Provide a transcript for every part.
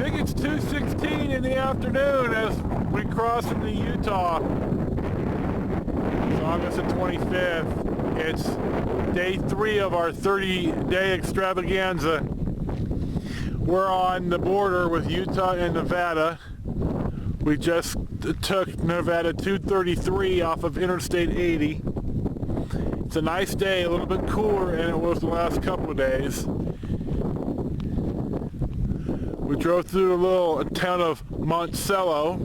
think it's 2:16 in the afternoon as we cross into Utah. It's August the 25th. It's day 3 of our 30-day extravaganza. We're on the border with Utah and Nevada. We just took Nevada 233 off of Interstate 80. It's a nice day, a little bit cooler than it was the last couple of days. We drove through the little town of Monticello.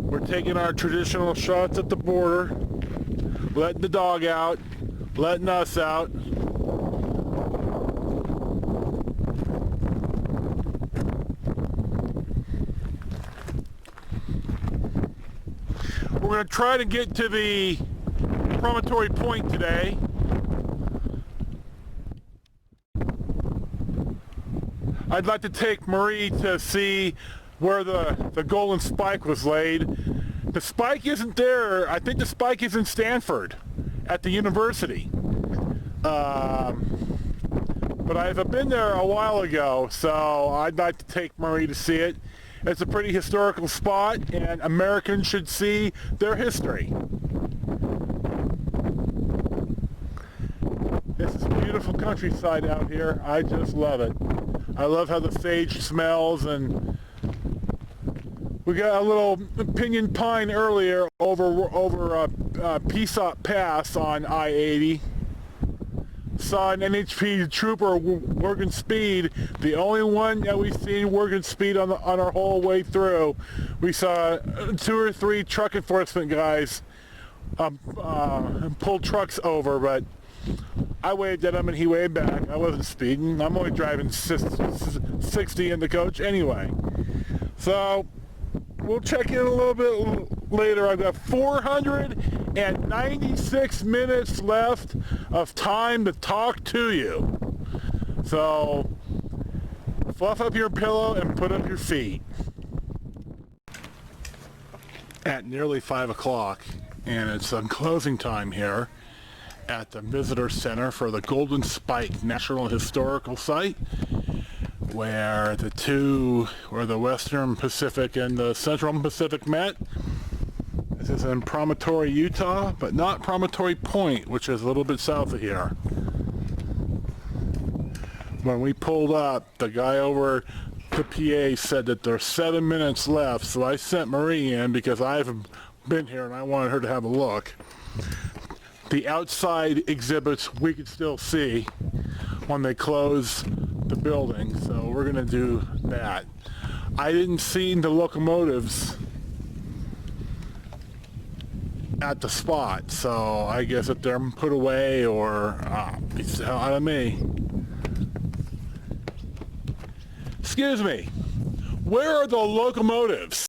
We're taking our traditional shots at the border, letting the dog out, letting us out. We're going to try to get to the Promontory Point today. I'd like to take Marie to see where the golden spike was laid. The spike isn't there. I think the spike is in Stanford at the university. But I've been there a while ago, so I'd like to take Marie to see it. It's a pretty historical spot, and Americans should see their history. This is beautiful countryside out here. I just love it. I love how the sage smells, and we got a little pinyon pine earlier over Peacock Pass on I-80. Saw an NHP trooper working speed, the only one that we've seen working speed on our whole way through. We saw 2 or 3 truck enforcement guys pull trucks over, but I waved at him and he waved back. I wasn't speeding. I'm only driving 60 in the coach anyway. So we'll check in a little bit later. I've got 496 minutes left of time to talk to you. So fluff up your pillow and put up your feet. At nearly 5 o'clock, and it's closing time here at the Visitor Center for the Golden Spike National Historical Site, where the Western Pacific and the Central Pacific met. This is in Promontory, Utah, but not Promontory Point, which is a little bit south of here. When we pulled up, the guy over the PA said that there's 7 minutes left, so I sent Marie in because I haven't been here and I wanted her to have a look. The outside exhibits we could still see when they close the building, so we're going to do that. I didn't see the locomotives at the spot, so I guess if they're put away or beats the hell out of me. Excuse me, where are the locomotives?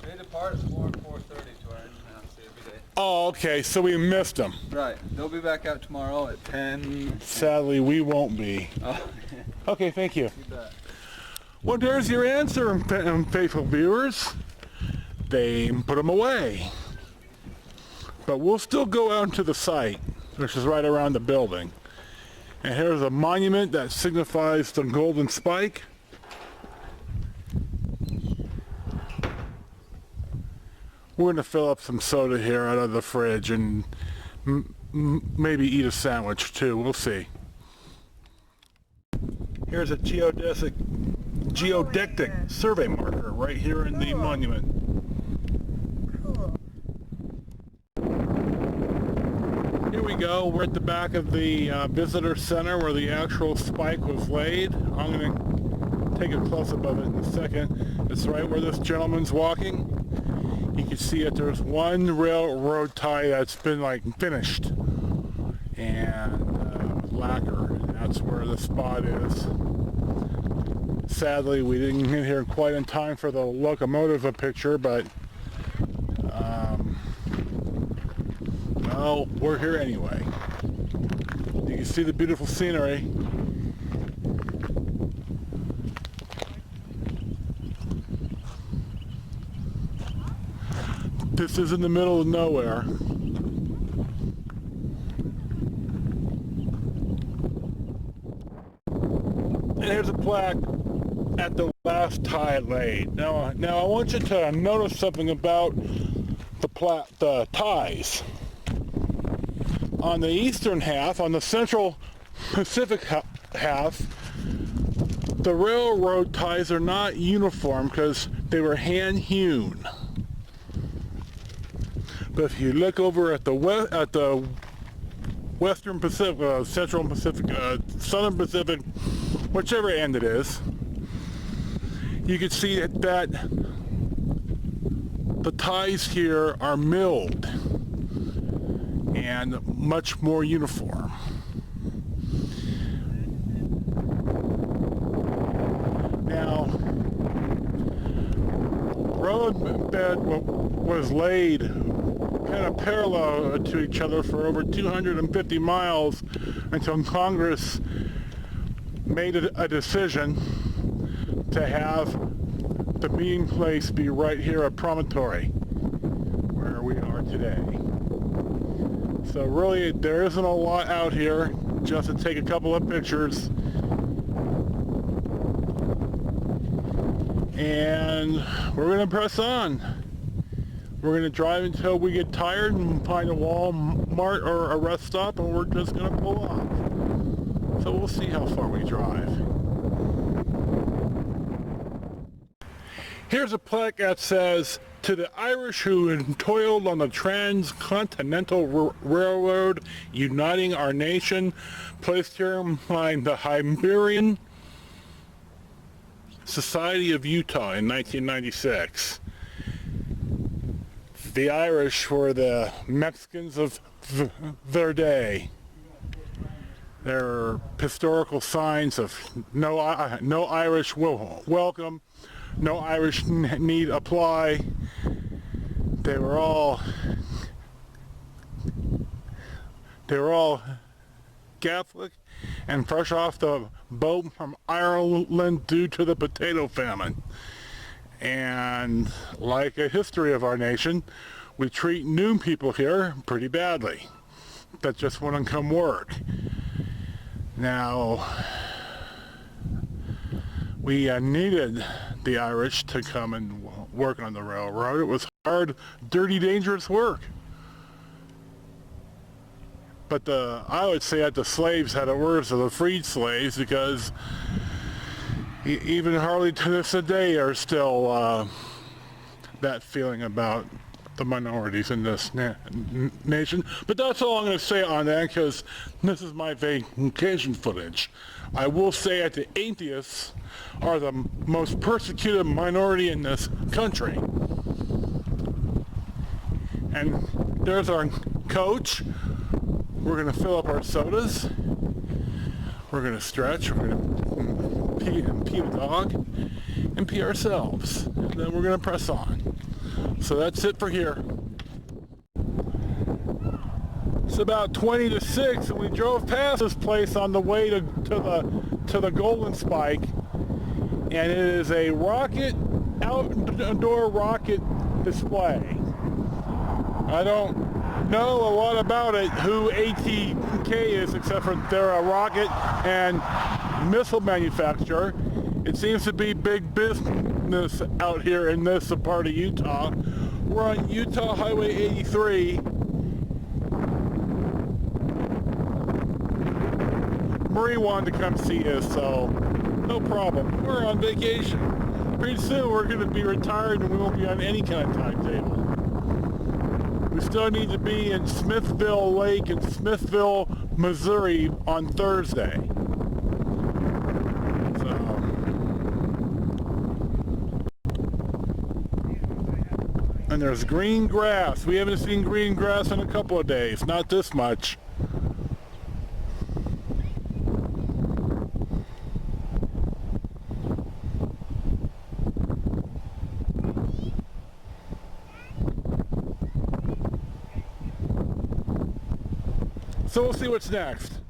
They depart at 4 and 4:30 to our engine house every day. Oh, okay, so we missed them. Right, they'll be back out tomorrow at 10. Sadly, we won't be. Oh. Okay, thank you. You bet. Well, there's your answer, faithful viewers. They put them away. But we'll still go out to the site, which is right around the building. And here's a monument that signifies the golden spike. We're going to fill up some soda here out of the fridge and maybe eat a sandwich too. We'll see. Here's a geodetic survey marker right here in the monument. Here we go. We're at the back of the visitor center where the actual spike was laid. I'm going to take a close-up of it in a second. It's right where this gentleman's walking. You can see that there's one railroad tie that's been finished and lacquer, and that's where the spot is. Sadly, we didn't get here quite in time for the locomotive picture, but well, we're here anyway. You can see the beautiful scenery. This is in the middle of nowhere. here's a plaque at the last tie laid. Now I want you to notice something about the ties. On the eastern half, on the central Pacific half, the railroad ties are not uniform because they were hand hewn. But if you look over at the Western Pacific, Central Pacific, Southern Pacific, whichever end it is, you can see that the ties here are milled and much more uniform. Now, road bed was laid kind of parallel to each other for over 250 miles until Congress made a decision to have the meeting place be right here at Promontory, where we are today. So really, there isn't a lot out here, just to take a couple of pictures. And we're going to press on. We're going to drive until we get tired and find a Walmart or a rest stop, and we're just going to pull off. So we'll see how far we drive. Here's a plaque that says, "To the Irish who toiled on the transcontinental railroad uniting our nation, placed here by the Hibernian Society of Utah in 1996. The Irish were the Mexicans of their day. There are historical signs of no Irish welcome, no Irish need apply. They were all Catholic and fresh off the boat from Ireland due to the potato famine. And like a history of our nation, we treat new people here pretty badly that just want to come work. Now, we needed the Irish to come and work on the railroad. It was hard, dirty, dangerous work. But I would say that the slaves had it worse than the freed slaves, because even hardly to this day are still that feeling about the minorities in this nation. But that's all I'm going to say on that, because this is my vacation footage. I will say that the atheists are the most persecuted minority in this country. And there's our coach. We're going to fill up our sodas. We're going to stretch. We're going to pee the dog and pee ourselves. And then we're going to press on. So that's it for here. It's about 20 to 6, and we drove past this place on the way to the Golden Spike, and it is a outdoor rocket display. I don't know a lot about it, who ATK is, except for they're a rocket and missile manufacturer. It seems to be big business out here in this part of Utah. We're on Utah Highway 83. Marie wanted to come see us, so no problem. We're on vacation. Pretty soon we're going to be retired and we won't be on any kind of timetable. We still need to be in Smithville Lake in Smithville, Missouri on Thursday. And there's green grass. We haven't seen green grass in a couple of days. Not this much. So we'll see what's next.